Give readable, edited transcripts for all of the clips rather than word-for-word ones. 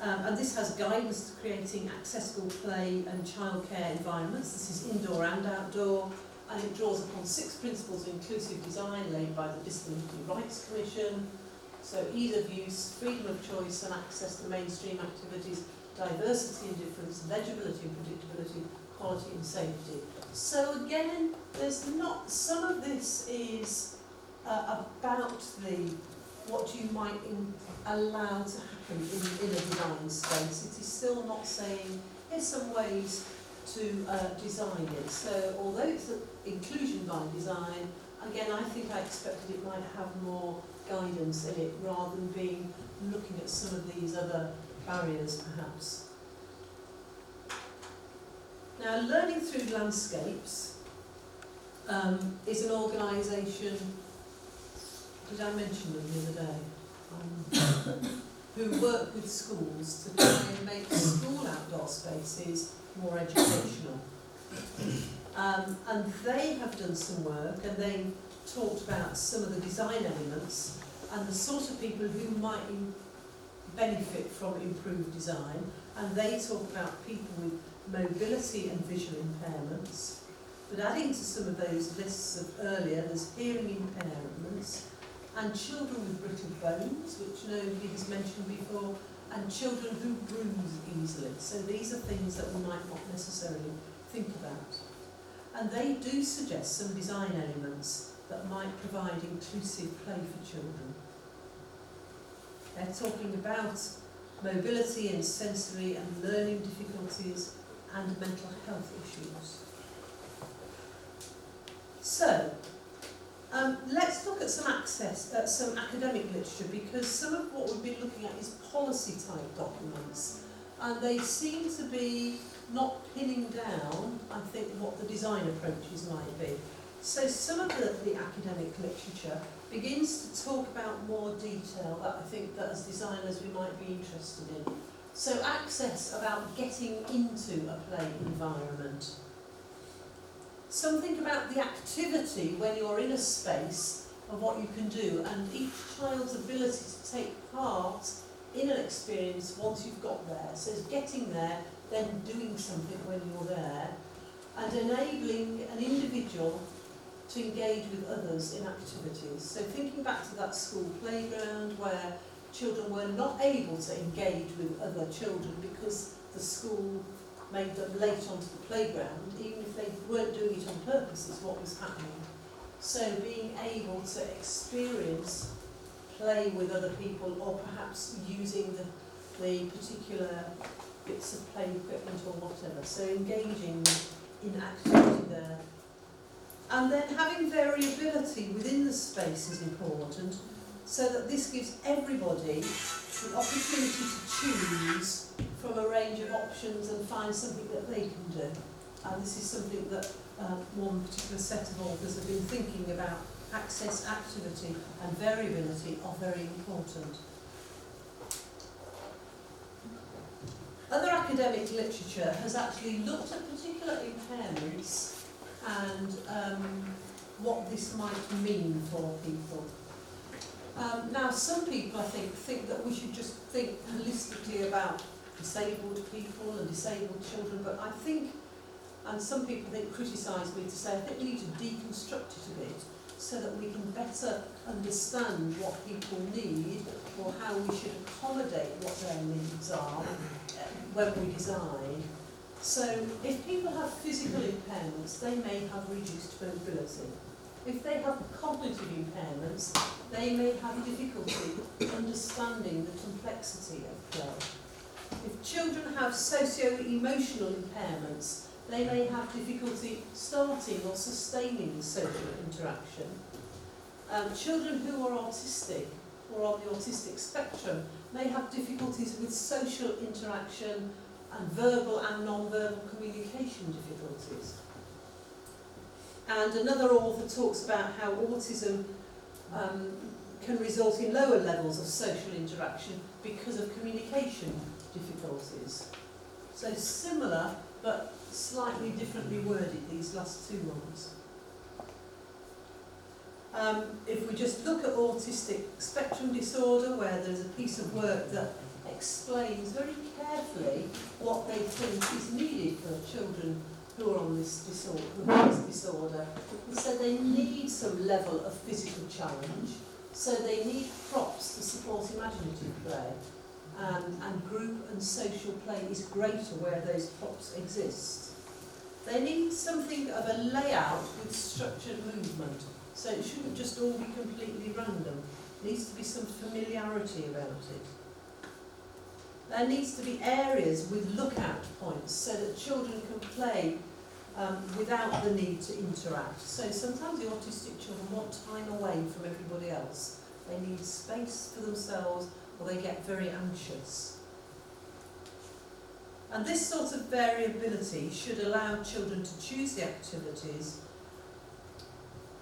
and this has guidance to creating accessible play and childcare environments. This is indoor and outdoor, and it draws upon 6 principles of inclusive design laid by the Disability Rights Commission. So ease of use, freedom of choice and access to mainstream activities, diversity and difference, legibility and predictability, quality and safety. So again, there's not, some of this is about what you might allow to happen in a design space. It is still not saying, here's some ways to design it. So although it's inclusion by design, again, I think I expected it might have more guidance in it rather than being looking at some of these other barriers perhaps. Now, Learning Through Landscapes is an organisation, did I mention them the other day, who work with schools to try and make school outdoor spaces more educational. And they have done some work, and they talked about some of the design elements and the sort of people who might benefit from improved design, and they talk about people with mobility and visual impairments. But adding to some of those lists of earlier, there's hearing impairments, and children with brittle bones, which nobody has mentioned before, and children who bruise easily. So these are things that we might not necessarily think about. And they do suggest some design elements that might provide inclusive play for children. They're talking about mobility and sensory and learning difficulties and mental health issues. So, let's look at some academic literature, because some of what we've been looking at is policy type documents, and they seem to be not pinning down, I think, what the design approaches might be. So some of the academic literature begins to talk about more detail that I think that as designers we might be interested in. So access, about getting into a play environment. Something about the activity when you're in a space of what you can do, and each child's ability to take part in an experience once you've got there. So it's getting there, then doing something when you're there, and enabling an individual to engage with others in activities. So thinking back to that school playground where children were not able to engage with other children because the school made them late onto the playground, even if they weren't doing it on purpose, is what was happening. So being able to experience play with other people, or perhaps using the particular bits of play equipment or whatever. So engaging in activity there. And then having variability within the space is important, so that this gives everybody the opportunity to choose from a range of options and find something that they can do. And this is something that one particular set of authors have been thinking about. Access, activity and variability are very important. Other academic literature has actually looked at particular impairments and what this might mean for people. Now, some people, I think that we should just think holistically about disabled people and disabled children, but I think, and some people criticise me to say, I think we need to deconstruct it a bit so that we can better understand what people need, or how we should accommodate what their needs are when we design. So if people have physical impairments, they may have reduced mobility. If they have cognitive impairments, they may have difficulty understanding the complexity of play. If children have socio-emotional impairments, they may have difficulty starting or sustaining social interaction. Children who are autistic or on the autistic spectrum may have difficulties with social interaction and verbal and non-verbal communication difficulties. And another author talks about how autism can result in lower levels of social interaction because of communication difficulties. So similar, but slightly differently worded, these last two ones. If we just look at autistic spectrum disorder, where there's a piece of work that explains very carefully what they think is needed for children who are on this disorder. And so they need some level of physical challenge, so they need props to support imaginative play, and group and social play is greater where those props exist. They need something of a layout with structured movement, so it shouldn't just all be completely random. There needs to be some familiarity about it. There needs to be areas with lookout points so that children can play without the need to interact. So sometimes the autistic children want time away from everybody else. They need space for themselves, or they get very anxious. And this sort of variability should allow children to choose the activities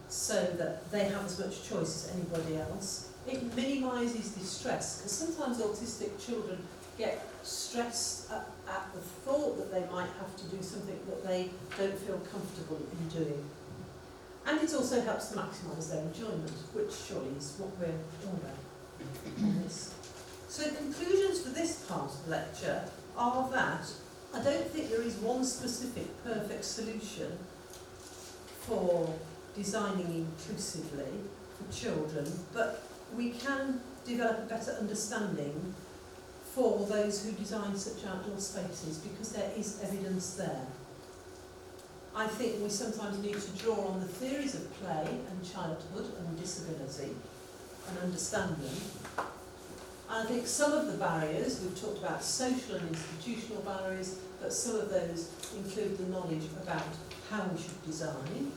so that they have as much choice as anybody else. It minimises distress, because sometimes autistic children get stressed at the thought that they might have to do something that they don't feel comfortable in doing. And it also helps to maximise their enjoyment, which surely is what we're all about on this. So conclusions for this part of the lecture are that I don't think there is one specific perfect solution for designing inclusively for children, but we can develop a better understanding for those who design such outdoor spaces, because there is evidence there. I think we sometimes need to draw on the theories of play and childhood and disability and understand them. I think some of the barriers, we've talked about social and institutional barriers, but some of those include the knowledge about how we should design.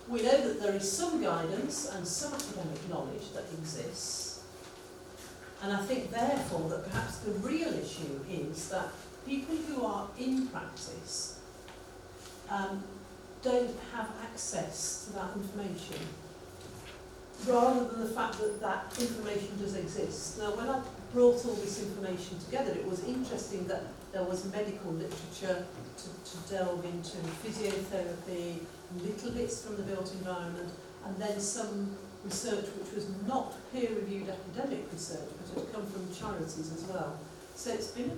We know that there is some guidance and some academic knowledge that exists. And I think therefore that perhaps the real issue is that people who are in practice don't have access to that information, rather than the fact that that information does exist. Now, when I brought all this information together, it was interesting that there was medical literature to delve into, physiotherapy, little bits from the built environment, and then some research which was not peer-reviewed academic research, but had come from charities as well. So it's been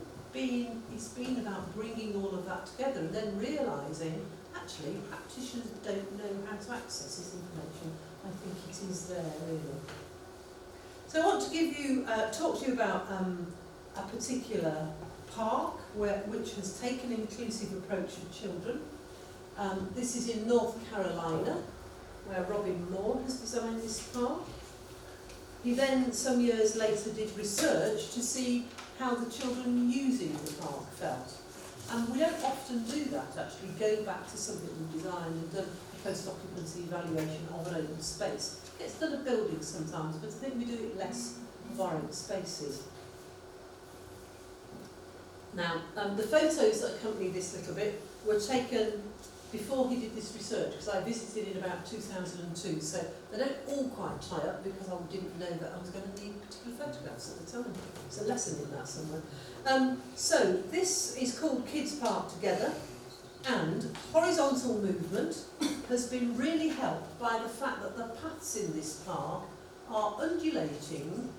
about bringing all of that together and then realising, actually, practitioners don't know how to access this information. I think it is there, really. So I want to give you, talk to you about a particular park which has taken an inclusive approach for children. This is in North Carolina, where Robin Moore has designed this park. He then, some years later, did research to see how the children using the park felt. And we don't often do that, actually, go back to something we designed and done a post-occupancy evaluation of an open space. It's done at buildings sometimes, but I think we do it less of our own spaces. Now, the photos that accompany this little bit were taken before he did this research, because I visited in about 2002, so they don't all quite tie up because I didn't know that I was going to need particular photographs at the time. There's a lesson in that somewhere. So this is called Kids Park Together, and horizontal movement has been really helped by the fact that the paths in this park are undulating,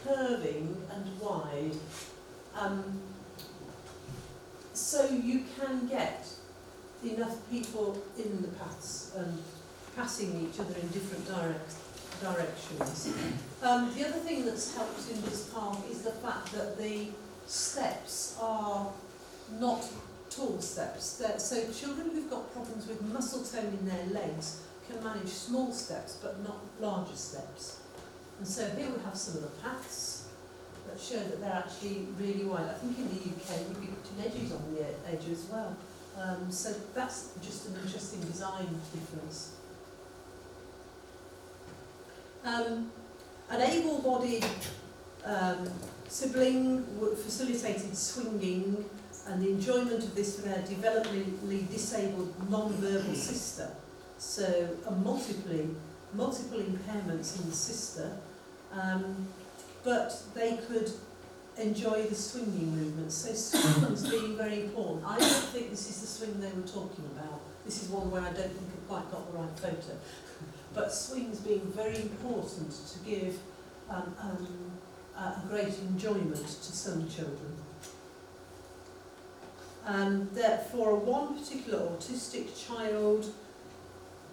curving and wide. So you can get enough people in the paths and passing each other in different directions. The other thing that's helped in this park is the fact that the steps are not tall steps. So children who've got problems with muscle tone in their legs can manage small steps but not larger steps. And so here we have some of the paths that show that they're actually really wide. I think in the UK we'd be putting edges on the edge as well. So that's just an interesting design difference. An able-bodied sibling facilitated swinging and the enjoyment of this for their developmentally disabled non-verbal sister. So multiple impairments in the sister, but they could enjoy the swinging movements. So swings being very important. I don't think this is the swing they were talking about. This is one where I don't think I've quite got the right photo. But swings being very important to give a great enjoyment to some children. That for one particular autistic child,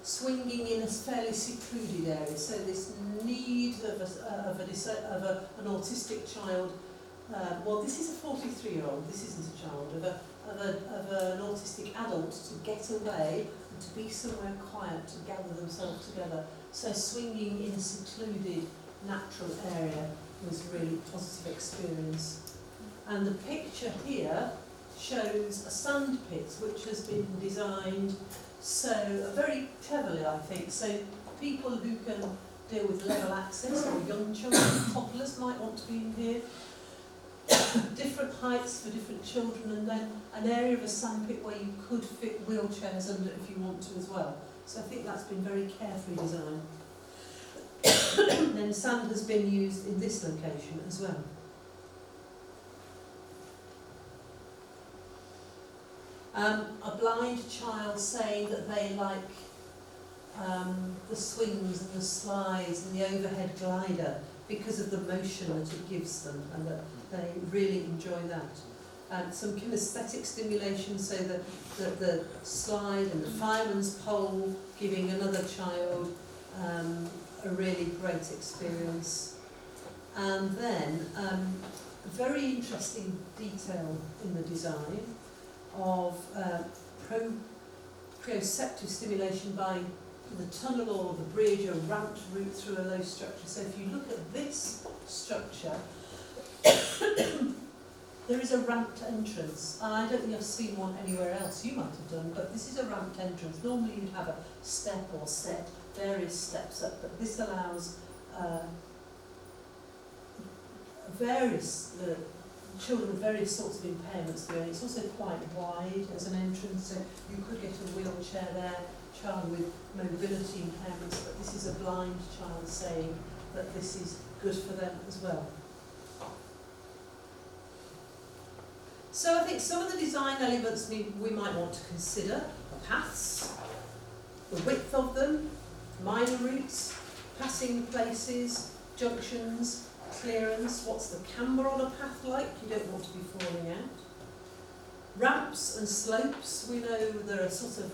swinging in a fairly secluded area, so this need of an autistic child, well, this is a 43-year-old, this isn't a child, of an autistic adult to get away and to be somewhere quiet, to gather themselves together. So swinging in a secluded natural area was a really positive experience. And the picture here shows a sand pit which has been designed so very cleverly, I think, so people who can deal with level access, or young children, toddlers might want to be in here, different heights for different children, and then an area of a sandpit where you could fit wheelchairs under if you want to as well. So I think that's been very carefully designed. Then sand has been used in this location as well. A blind child saying that they like the swings and the slides and the overhead glider because of the motion that it gives them, and that they really enjoy that. Some kinesthetic stimulation, so that the slide and the fireman's pole giving another child a really great experience. And then a very interesting detail in the design of proprioceptive stimulation by the tunnel or the bridge or ramped route through a low structure. So if you look at this structure, there is a ramped entrance. I don't think I've seen one anywhere else. You might have done, but this is a ramped entrance. Normally you'd have a step or set, various steps up, but this allows children with various sorts of impairments through, and it's also quite wide as an entrance, so you could get a wheelchair there, child with mobility impairments, but this is a blind child saying that this is good for them as well. So I think some of the design elements we might want to consider are paths, the width of them, minor routes, passing places, junctions, clearance, what's the camber on a path like, you don't want to be falling out. Ramps and slopes, we know there are sort of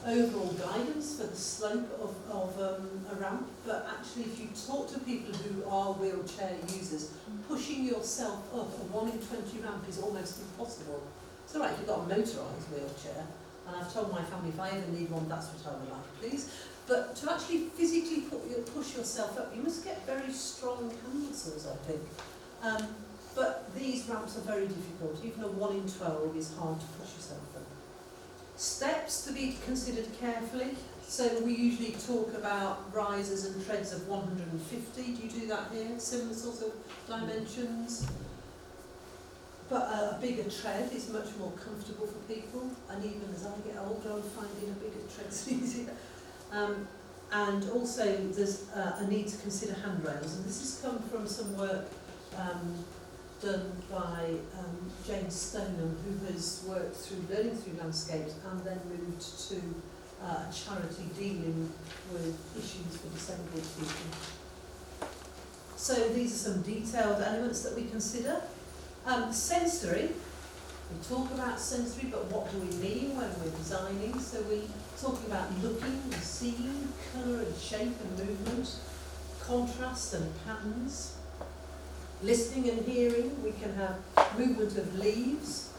overall guidance for the slope of a ramp, but actually if you talk to people who are wheelchair users, pushing yourself up a 1 in 20 ramp is almost impossible. It's all right if you've got a motorised wheelchair, and I've told my family if I ever need one, that's what I would like, please. But to actually physically push yourself up, you must get very strong hand muscles, I think. But these ramps are very difficult. Even a 1 in 12 is hard to push yourself up. Steps to be considered carefully. So we usually talk about risers and treads of 150. Do you do that here? Similar sort of dimensions. But a bigger tread is much more comfortable for people. And even as I get older, I'm finding a bigger tread's easier. And also there's a need to consider handrails, and this has come from some work done by James Stoneham, who has worked through Learning Through Landscapes and then moved to a charity dealing with issues for disabled people. So these are some detailed elements that we consider. Sensory. We talk about sensory, but what do we mean when we're designing? So we're talking about looking and seeing, colour and shape and movement, contrast and patterns. Listening and hearing, we can have movement of leaves,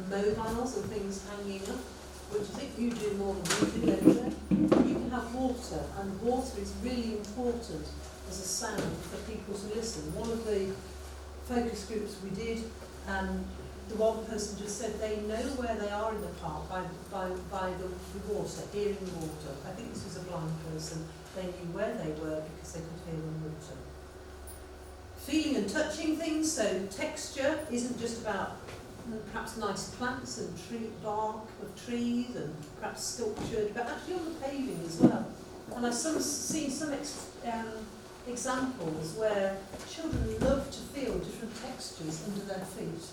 mobiles and things hanging up, which I think you do more than we do anyway. You can have water, and water is really important as a sound for people to listen. One of the focus groups we did, the one person just said they know where they are in the park by the water, hearing the water. I think this was a blind person. They knew where they were because they could hear the water. Feeling and touching things, so texture isn't just about perhaps nice plants and bark of trees and perhaps sculptured, but actually on the paving as well. And I've seen some examples where children love to feel different textures under their feet,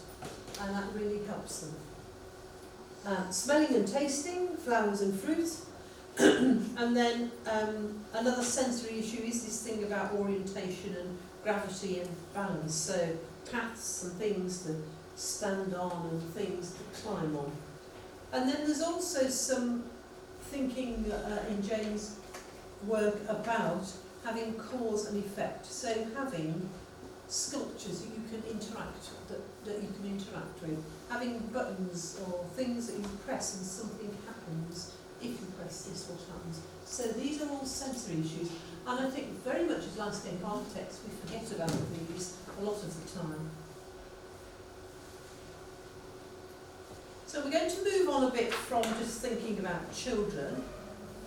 and that really helps them. Smelling and tasting, flowers and fruits. And then another sensory issue is this thing about orientation and gravity and balance, so paths and things to stand on and things to climb on. And then there's also some thinking in Jane's work about having cause and effect, so having sculptures that you can interact with, having buttons or things that you press and something happens. If you press this, what happens? So these are all sensory issues, and I think very much as landscape architects we forget about these a lot of the time. So we're going to move on a bit from just thinking about children,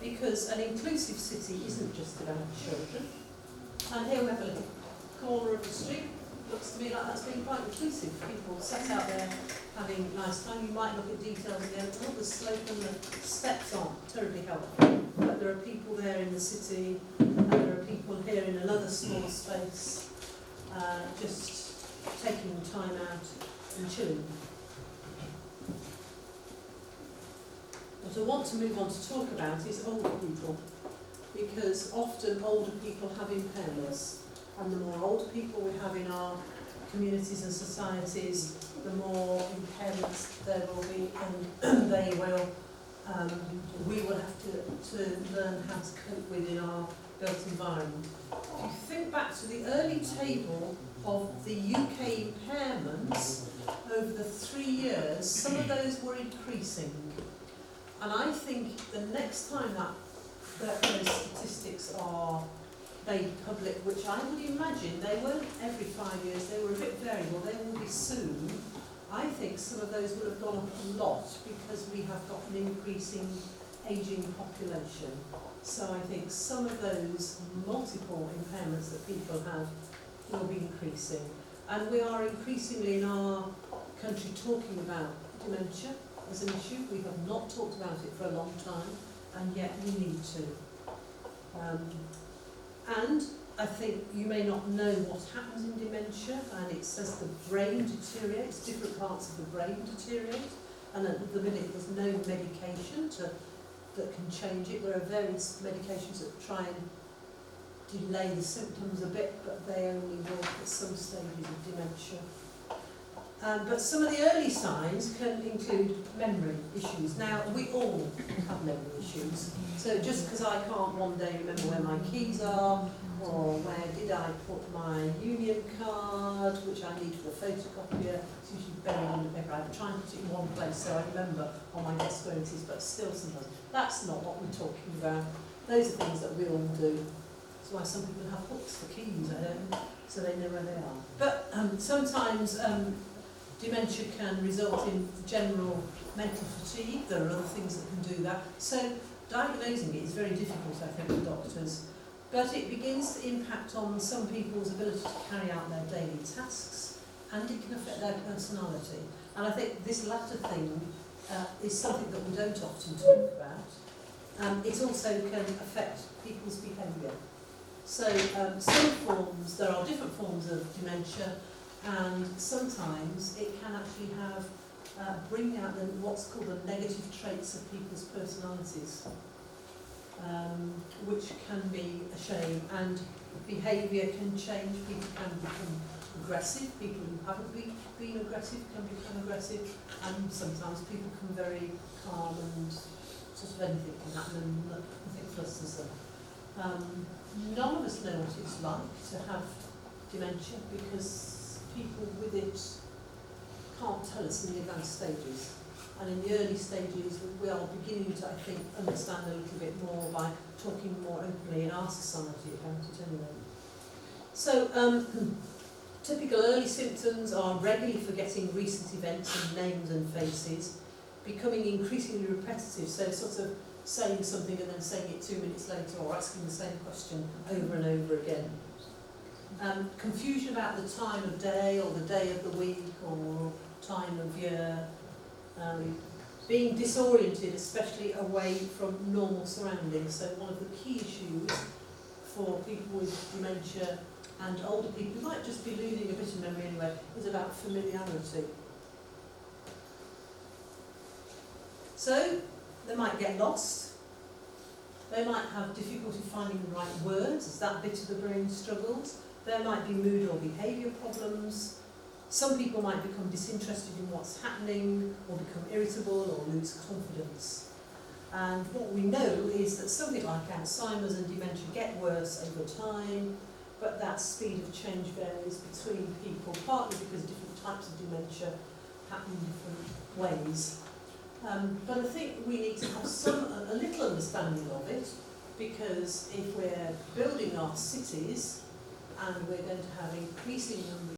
because an inclusive city isn't just about children. And here we have a little corner of the street. Looks to me like that's been quite inclusive. People sat out there having a nice time. You might look at details again. Oh, the slope and the steps aren't terribly helpful. But there are people there in the city, and there are people here in another small space, just taking time out and chilling. What I want to move on to talk about is older people, because often older people have impairments, and the more older people we have in our communities and societies, the more impairments there will be, and we will have to learn how to cope with in our built environment. If you think back to the early table of the UK impairments over the 3 years, some of those were increasing. And I think the next time that those statistics are made public, which I would imagine they weren't every 5 years, they were a bit variable, they will be soon, I think some of those will have gone up a lot because we have got an increasing ageing population. So I think some of those multiple impairments that people have will be increasing. And we are increasingly in our country talking about dementia as an issue. We have not talked about it for a long time, and yet we need to. And I think you may not know what happens in dementia, and it says the brain deteriorates, different parts of the brain deteriorate, and at the minute there's no medication that can change it. There are various medications that try and delay the symptoms a bit, but they only work at some stages of dementia. But some of the early signs can include memory issues. Now, we all have memory issues. So just because I can't one day remember where my keys are, or where did I put my union card, which I need for the photocopier, it's usually buried in the paper. I try and put it in one place so I remember on my desk where it is, but still sometimes. That's not what we're talking about. Those are things that we all do. That's why some people have hooks for keys, so they know where they are. But sometimes dementia can result in general mental fatigue. There are other things that can do that. So diagnosing it is very difficult, I think, for doctors. But it begins to impact on some people's ability to carry out their daily tasks, and it can affect their personality. And I think this latter thing is something that we don't often talk about. It also can affect people's behaviour. So there are different forms of dementia, and sometimes it can actually bring out what's called the negative traits of people's personalities, which can be a shame, and behaviour can change. People can become aggressive. People who haven't been aggressive can become aggressive, and sometimes people become very calm, and sort of anything can happen and nothing flusters them. None of us know what it's like to have dementia, because people with it can't tell us in the advanced stages. And in the early stages, we are beginning to, I think, understand a little bit more by talking more openly in our society about it anyway. So, typical early symptoms are regularly forgetting recent events and names and faces, becoming increasingly repetitive, so sort of saying something and then saying it 2 minutes later, or asking the same question over and over again. Confusion about the time of day or the day of the week or time of year. Being disoriented, especially away from normal surroundings. So one of the key issues for people with dementia and older people who might just be losing a bit of memory anyway is about familiarity. So they might get lost. They might have difficulty finding the right words as that bit of the brain struggles. There might be mood or behaviour problems. Some people might become disinterested in what's happening, or become irritable, or lose confidence. And what we know is that something like Alzheimer's and dementia get worse over time, but that speed of change varies between people, partly because different types of dementia happen in different ways. But I think we need to have a little understanding of it, because if we're building our cities and we're going to have increasing numbers